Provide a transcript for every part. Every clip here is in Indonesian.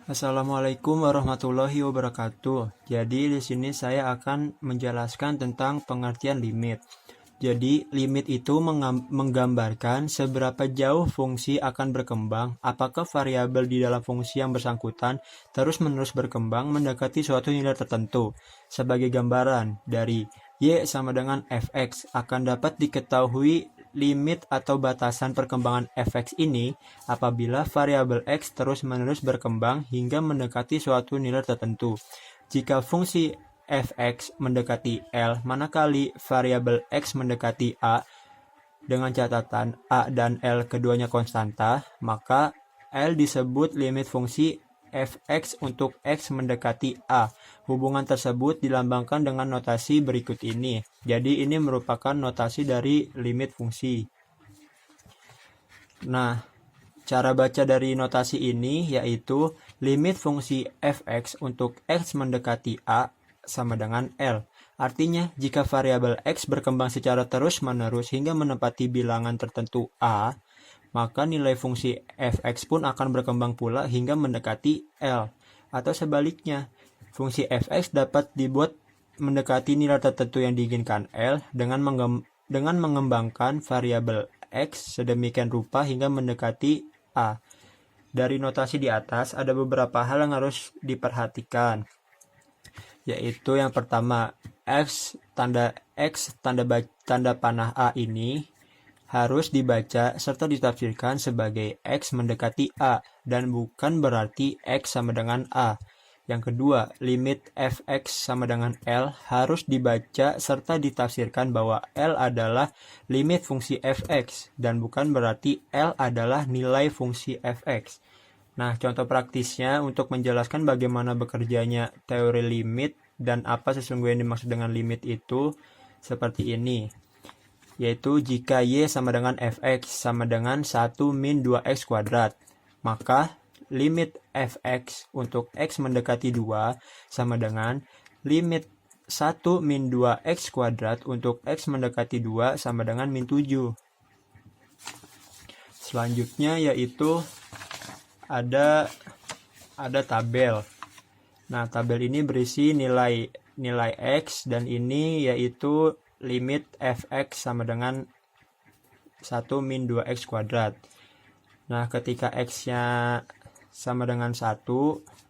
Assalamualaikum warahmatullahi wabarakatuh. Jadi di sini saya akan menjelaskan tentang pengertian limit. Jadi limit itu menggambarkan seberapa jauh fungsi akan berkembang, apakah variabel di dalam fungsi yang bersangkutan terus-menerus berkembang mendekati suatu nilai tertentu. Sebagai gambaran dari y sama dengan fx akan dapat diketahui limit atau batasan perkembangan fx ini apabila variabel x terus-menerus berkembang hingga mendekati suatu nilai tertentu. Jika fungsi fx mendekati L, manakala variabel x mendekati A, dengan catatan A dan L keduanya konstanta, maka L disebut limit fungsi fx untuk x mendekati A. Hubungan tersebut dilambangkan dengan notasi berikut ini. Jadi ini merupakan notasi dari limit fungsi. Nah, cara baca dari notasi ini yaitu limit fungsi fx untuk x mendekati A sama dengan L. Artinya, jika variabel x berkembang secara terus-menerus hingga menempati bilangan tertentu A, maka nilai fungsi fx pun akan berkembang pula hingga mendekati L. Atau sebaliknya, fungsi fx dapat dibuat mendekati nilai tertentu yang diinginkan L dengan mengembangkan variabel x sedemikian rupa hingga mendekati A. Dari notasi di atas ada beberapa hal yang harus diperhatikan, yaitu yang pertama, tanda panah A ini harus dibaca serta ditafsirkan sebagai x mendekati A dan bukan berarti x sama dengan A. Yang kedua, limit fx sama dengan L harus dibaca serta ditafsirkan bahwa L adalah limit fungsi fx dan bukan berarti L adalah nilai fungsi fx. Nah, contoh praktisnya untuk menjelaskan bagaimana bekerjanya teori limit dan apa sesungguhnya yang dimaksud dengan limit itu seperti ini. Yaitu jika y sama dengan fx sama dengan 1 min 2x kuadrat, maka limit fx untuk x mendekati 2 sama dengan limit 1 min 2x kuadrat untuk x mendekati 2 sama dengan min 7. Selanjutnya yaitu ada tabel. Nah, tabel ini berisi nilai x dan ini yaitu limit fx sama dengan 1 min 2x kuadrat. Nah, ketika x-nya sama dengan 1,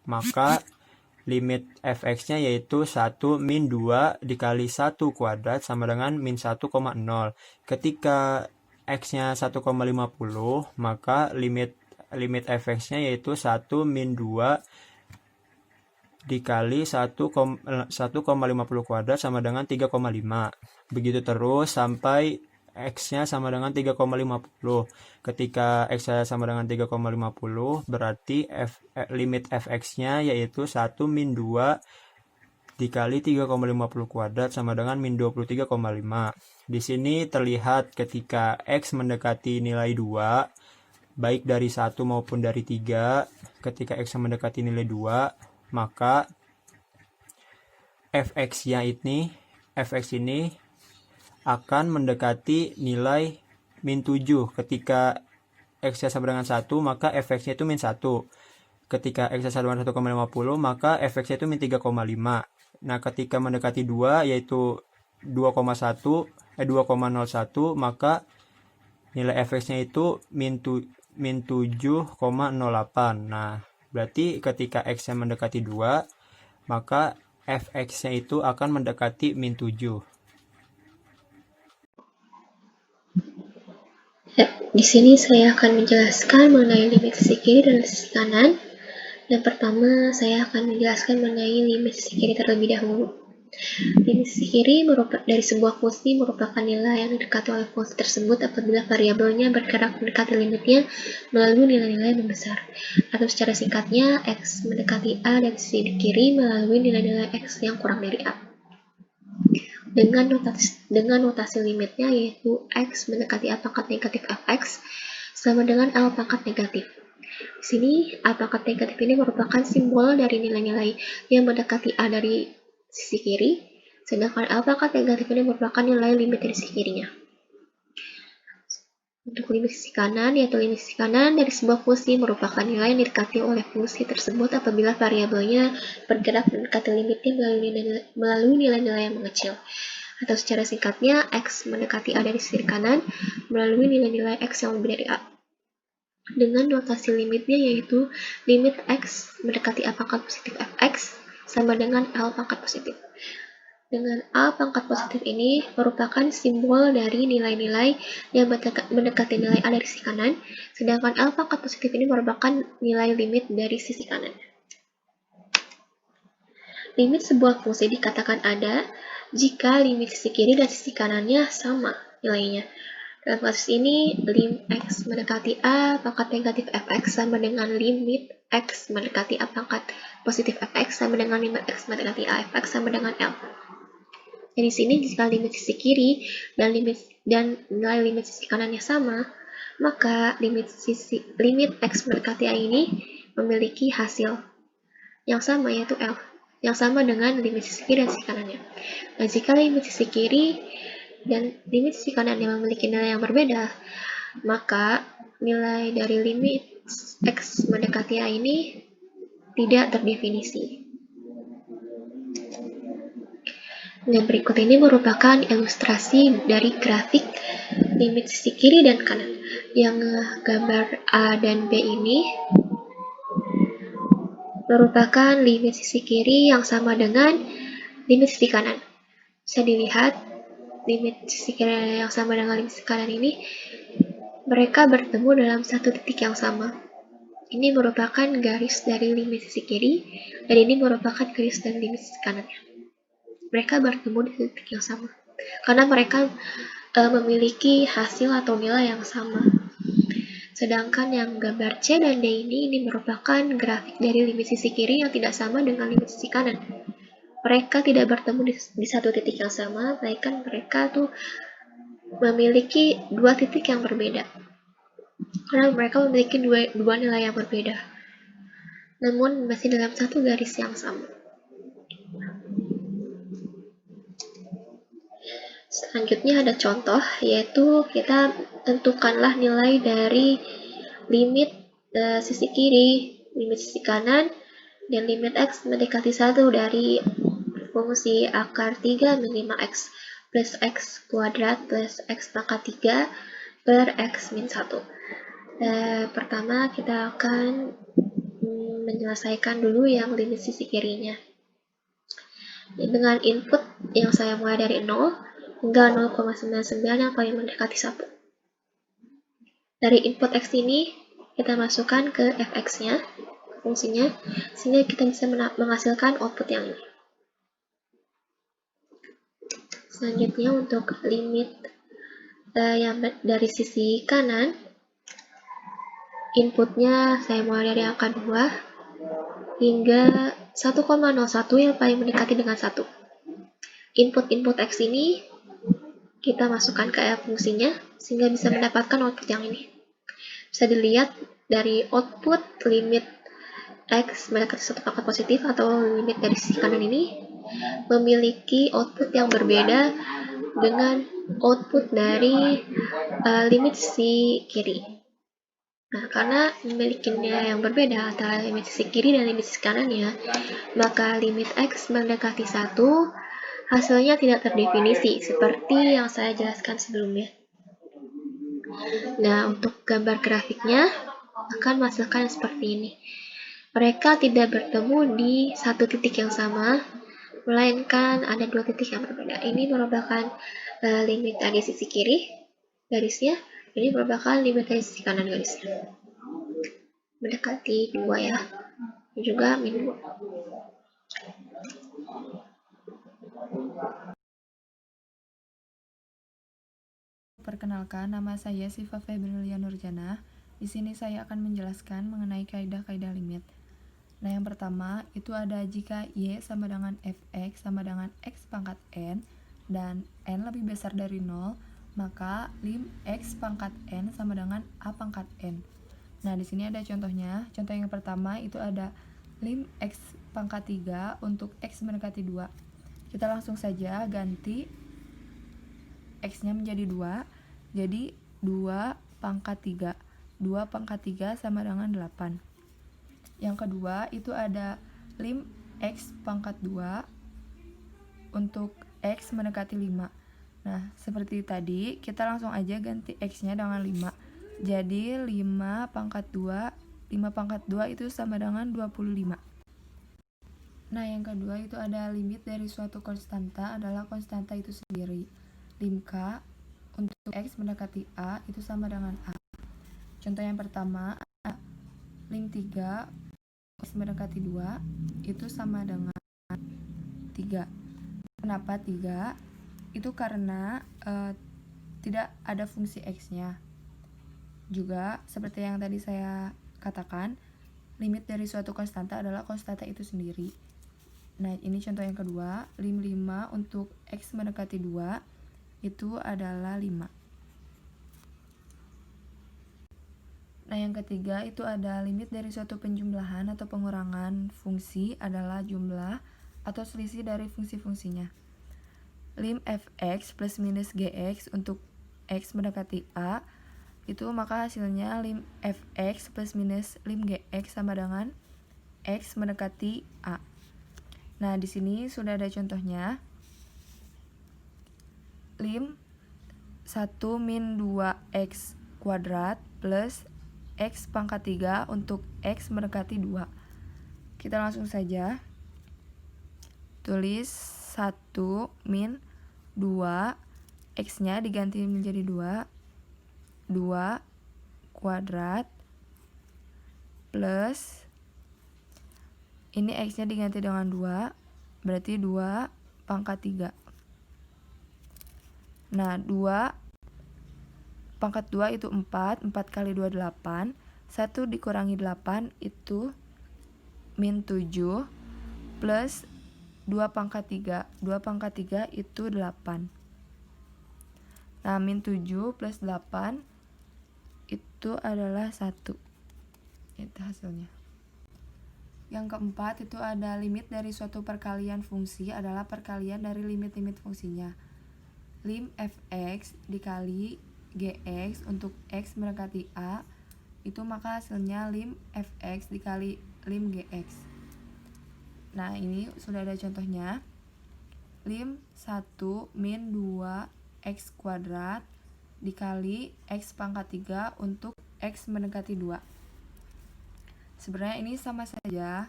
maka limit fx-nya yaitu 1 min 2 dikali 1 kuadrat sama dengan min 1,0. Ketika x-nya 1,50, maka limit fx-nya yaitu 1 min 2 dikali 1,50 kuadrat sama dengan 3,5. Begitu terus sampai x-nya sama dengan 3,50. Ketika x-nya sama dengan 3,50, berarti limit fx-nya yaitu 1 min 2 dikali 3,50 kuadrat sama dengan min 23,5. Di sini terlihat ketika x mendekati nilai 2, baik dari 1 maupun dari 3, ketika x mendekati nilai 2, maka fx ini akan mendekati nilai min 7. Ketika x sama dengan 1, maka fx-nya itu min 1. Ketika x sama dengan 1,50, maka fx-nya itu min 3,5. Nah, ketika mendekati 2, yaitu 2,01, maka nilai fx-nya itu min 7,08. Nah, berarti ketika x-nya mendekati 2, maka fx-nya itu akan mendekati min 7. Ya, di sini saya akan menjelaskan mengenai limit sisi kiri dan sisi kanan. Yang pertama, saya akan menjelaskan mengenai limit sisi kiri terlebih dahulu. Limit sisi kiri dari sebuah fungsi merupakan nilai yang didekati oleh fungsi tersebut apabila variabelnya bergerak mendekati limitnya melalui nilai-nilai yang membesar. Atau secara singkatnya, x mendekati A dan sisi kiri melalui nilai-nilai x yang kurang dari A. Dengan notasi limitnya yaitu x mendekati A pangkat negatif fx sama dengan L pangkat negatif. Di sini A pangkat negatif ini merupakan simbol dari nilai-nilai yang mendekati A dari sisi kiri, sedangkan L pangkat negatif ini merupakan nilai limit dari sisi kirinya. Untuk limit sisi kanan, yaitu limit sisi kanan dari sebuah fungsi merupakan nilai yang didekati oleh fungsi tersebut apabila variabelnya bergerak mendekati limitnya melalui nilai-nilai yang mengecil. Atau secara singkatnya, X mendekati A dari sisi kanan melalui nilai-nilai X yang lebih dari A. Dengan notasi limitnya yaitu limit X mendekati A pangkat positif Fx sama dengan L pangkat positif. Dengan A pangkat positif ini merupakan simbol dari nilai-nilai yang mendekati nilai A dari sisi kanan, sedangkan L pangkat positif ini merupakan nilai limit dari sisi kanan. Limit sebuah fungsi dikatakan ada jika limit sisi kiri dan sisi kanannya sama nilainya. Dalam kasus ini, lim X mendekati A pangkat negatif Fx sama dengan limit X mendekati A pangkat positif Fx sama dengan limit X mendekati A Fx sama dengan L. Dan di sini jika limit sisi kiri dan nilai limit sisi kanannya sama, maka limit X mendekati A ini memiliki hasil yang sama yaitu L, yang sama dengan limit sisi kiri dan sisi kanannya. Nah, jika limit sisi kiri dan limit sisi kanannya memiliki nilai yang berbeda, maka nilai dari limit X mendekati A ini tidak terdefinisi. Nah, berikut ini merupakan ilustrasi dari grafik limit sisi kiri dan kanan. Yang gambar A dan B ini merupakan limit sisi kiri yang sama dengan limit sisi kanan. Bisa dilihat limit sisi kiri yang sama dengan limit sisi kanan ini, mereka bertemu dalam satu titik yang sama. Ini merupakan garis dari limit sisi kiri, dan ini merupakan garis dari limit sisi kanannya. Mereka bertemu di titik yang sama karena mereka memiliki hasil atau nilai yang sama. Sedangkan yang gambar C dan D ini merupakan grafik dari limit sisi kiri yang tidak sama dengan limit sisi kanan. Mereka tidak bertemu di satu titik yang sama, melainkan mereka tuh memiliki dua titik yang berbeda. Karena mereka memiliki dua nilai yang berbeda, namun masih dalam satu garis yang sama. Selanjutnya ada contoh, yaitu kita tentukanlah nilai dari limit sisi kiri, limit sisi kanan, dan limit X mendekati 1 dari fungsi akar 3 min 5X plus X kuadrat plus X pangkat 3 per X min 1. Pertama kita akan menyelesaikan dulu yang limit sisi kirinya. Dengan input yang saya mulai dari 0 hingga 0,99 yang paling mendekati 1. Dari input X ini, kita masukkan ke Fx-nya, fungsinya, sehingga kita bisa menghasilkan output yang ini. Selanjutnya untuk limit yang dari sisi kanan, inputnya saya mulai dari angka 2 hingga 1,01 yang paling mendekati dengan 1. Input X ini kita masukkan ke fungsinya sehingga bisa mendapatkan output yang ini. Bisa dilihat dari output limit X mendekati 1 pangkat positif atau limit dari sisi kanan ini memiliki output yang berbeda dengan output dari limit sisi kiri. Nah, karena memiliki nilai yang berbeda antara limit sisi kiri dan limit sisi kanannya, maka limit X mendekati 1 hasilnya tidak terdefinisi, seperti yang saya jelaskan sebelumnya. Nah, untuk gambar grafiknya akan menghasilkan seperti ini. Mereka tidak bertemu di satu titik yang sama, melainkan ada dua titik yang berbeda. Ini merupakan limit dari sisi kiri garisnya, ini merupakan limit dari sisi kanan garisnya. Mendekati 2 ya, juga min 2. Perkenalkan, nama saya Siva Febrilia Nurjana. Di sini saya akan menjelaskan mengenai kaidah-kaidah limit. Nah, yang pertama itu ada jika Y sama dengan Fx sama dengan X pangkat N dan N lebih besar dari 0, maka lim X pangkat N sama dengan A pangkat N. Nah, di sini ada contohnya. Contoh yang pertama itu ada lim X pangkat 3 untuk X mendekati 2. Kita langsung saja ganti X-nya menjadi 2. Jadi 2 pangkat 3. 2 pangkat 3 sama dengan 8. Yang kedua itu ada lim X pangkat 2 untuk X mendekati 5. Nah, seperti tadi, kita langsung aja ganti X-nya dengan 5. Jadi 5 pangkat 2 itu sama dengan 25. Nah, yang kedua itu ada limit dari suatu konstanta adalah konstanta itu sendiri. Lim K untuk X mendekati A itu sama dengan A. Contoh yang pertama, lim 3 X mendekati 2 itu sama dengan 3. Kenapa 3? Itu karena tidak ada fungsi X-nya. Juga, seperti yang tadi saya katakan, limit dari suatu konstanta adalah konstanta itu sendiri. Nah, ini contoh yang kedua, lim 5 untuk X mendekati 2 itu adalah 5. Nah, yang ketiga itu ada limit dari suatu penjumlahan atau pengurangan fungsi adalah jumlah atau selisih dari fungsi-fungsinya. Lim fx plus minus gx untuk x mendekati a, itu maka hasilnya lim fx plus minus lim gx sama dengan x mendekati a. Nah, di sini sudah ada contohnya. Lim 1 min 2x kuadrat plus X pangkat 3 untuk X mendekati 2. Kita langsung saja tulis 1 min 2, X-nya diganti menjadi 2 kuadrat plus ini X-nya diganti dengan 2, berarti 2 pangkat 3. Nah, 2 pangkat 2 itu 4 kali 2 8, 1 dikurangi 8 itu min 7 plus 2 pangkat 3, 2 pangkat 3 itu 8. Nah, min 7 plus 8 itu adalah 1. Itu hasilnya. Yang keempat itu ada limit dari suatu perkalian fungsi adalah perkalian dari limit-limit fungsinya. Lim fx dikali gx untuk x mendekati a, itu maka hasilnya lim fx dikali lim gx. Nah, ini sudah ada contohnya. Lim 1 min 2 x kuadrat dikali x pangkat 3 untuk x mendekati 2. Sebenarnya ini sama saja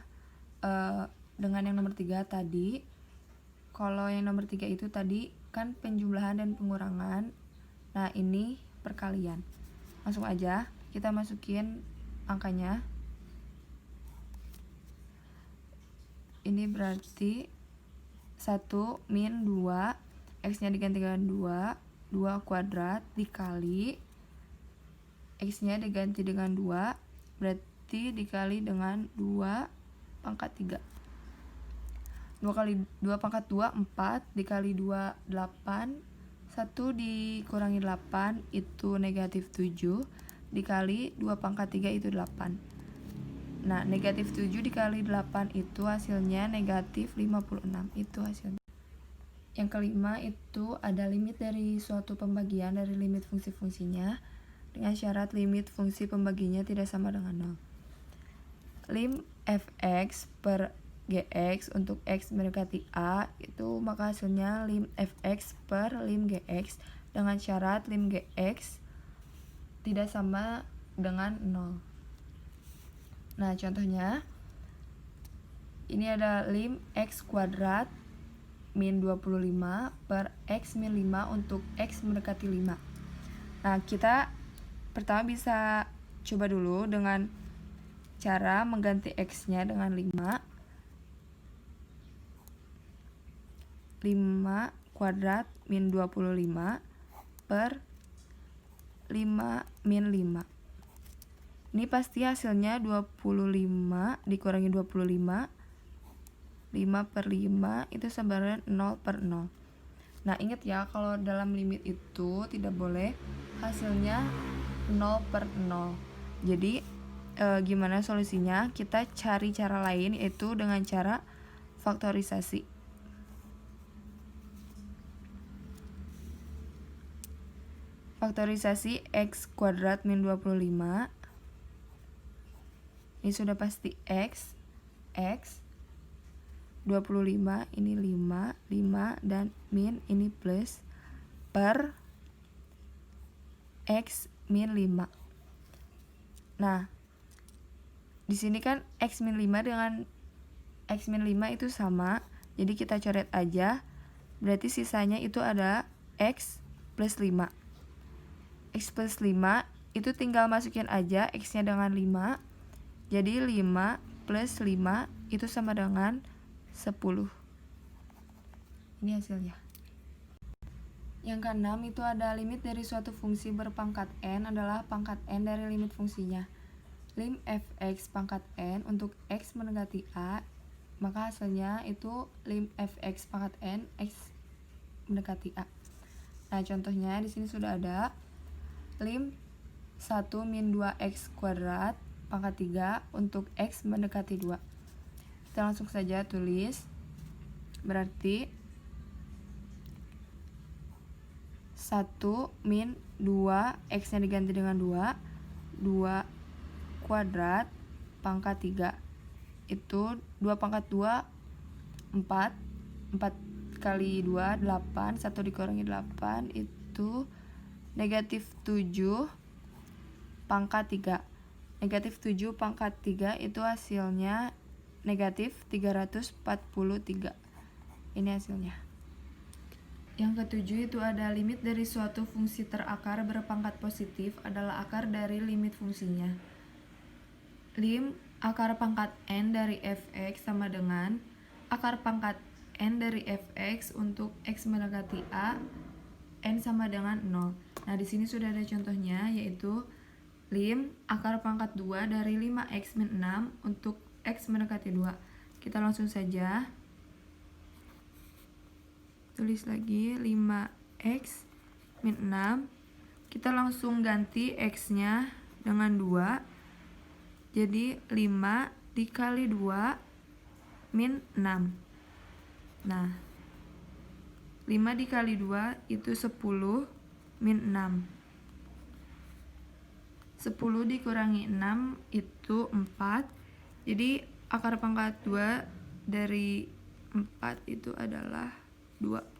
dengan yang nomor 3 tadi. Kalau yang nomor 3 itu tadi kan penjumlahan dan pengurangan. Nah, ini perkalian. Langsung aja kita masukin angkanya. Ini berarti 1 min 2, X-nya diganti dengan 2 kuadrat dikali X-nya diganti dengan 2, berarti dikali dengan 2 pangkat 3. 2 kali 2 pangkat 2, 4, dikali 2, 8, 1 dikurangi 8 itu negatif 7, dikali 2 pangkat 3 itu 8. Nah, negatif 7 dikali 8 itu hasilnya negatif 56, itu hasilnya. Yang kelima itu ada limit dari suatu pembagian dari limit fungsi-fungsinya dengan syarat limit fungsi pembaginya tidak sama dengan 0. Lim fx per gx untuk x mendekati a, itu maka hasilnya lim fx per lim gx dengan syarat lim gx tidak sama dengan 0. Nah, contohnya ini ada lim x kuadrat min 25 per x min 5 untuk x mendekati 5. Nah, kita pertama bisa coba dulu dengan cara mengganti x-nya dengan 5 kuadrat min 25 per 5 min 5. Ini pasti hasilnya 25 dikurangi 25, 5 per 5 itu sama dengan 0 per 0. Nah, ingat ya, kalau dalam limit itu tidak boleh hasilnya 0 per 0. Jadi gimana solusinya? Kita cari cara lain, yaitu dengan cara faktorisasi. Faktorisasi X kuadrat min 25. Ini sudah pasti X 25, ini 5 dan min ini plus per X min 5. Nah, di sini kan X min 5 dengan X min 5 itu sama, jadi kita coret aja. Berarti sisanya itu ada X plus 5. X plus 5 itu tinggal masukin aja X-nya dengan 5. Jadi 5 plus 5 itu sama dengan 10. Ini hasilnya. Yang keenam itu ada limit dari suatu fungsi berpangkat n adalah pangkat n dari limit fungsinya. Lim fx pangkat n untuk x mendekati a, maka hasilnya itu lim fx pangkat n x mendekati a. Nah, contohnya di sini sudah ada lim 1 min 2x kuadrat pangkat 3 untuk x mendekati 2. Kita langsung saja tulis. Berarti 1 min 2, x-nya diganti dengan 2 kuadrat pangkat 3. Itu 2 pangkat 2, 4 kali 2, 8, 1 dikurangi 8, itu negatif 7 pangkat 3. Negatif 7 pangkat 3 itu hasilnya negatif 343. Ini hasilnya. Yang ketujuh itu ada limit dari suatu fungsi terakar berpangkat positif adalah akar dari limit fungsinya. Lim akar pangkat n dari fx sama dengan akar pangkat n dari fx untuk x mendekati a, n sama dengan 0. Nah, di sini sudah ada contohnya, yaitu lim akar pangkat 2 dari 5x min 6 untuk x mendekati 2. Kita langsung saja tulis lagi 5x min 6. Kita langsung ganti x-nya dengan 2. Jadi 5 dikali 2 min 6. Nah, 5 dikali 2 itu 10 min 6. 10 dikurangi 6 itu 4. Jadi akar pangkat 2 dari 4 itu adalah 2.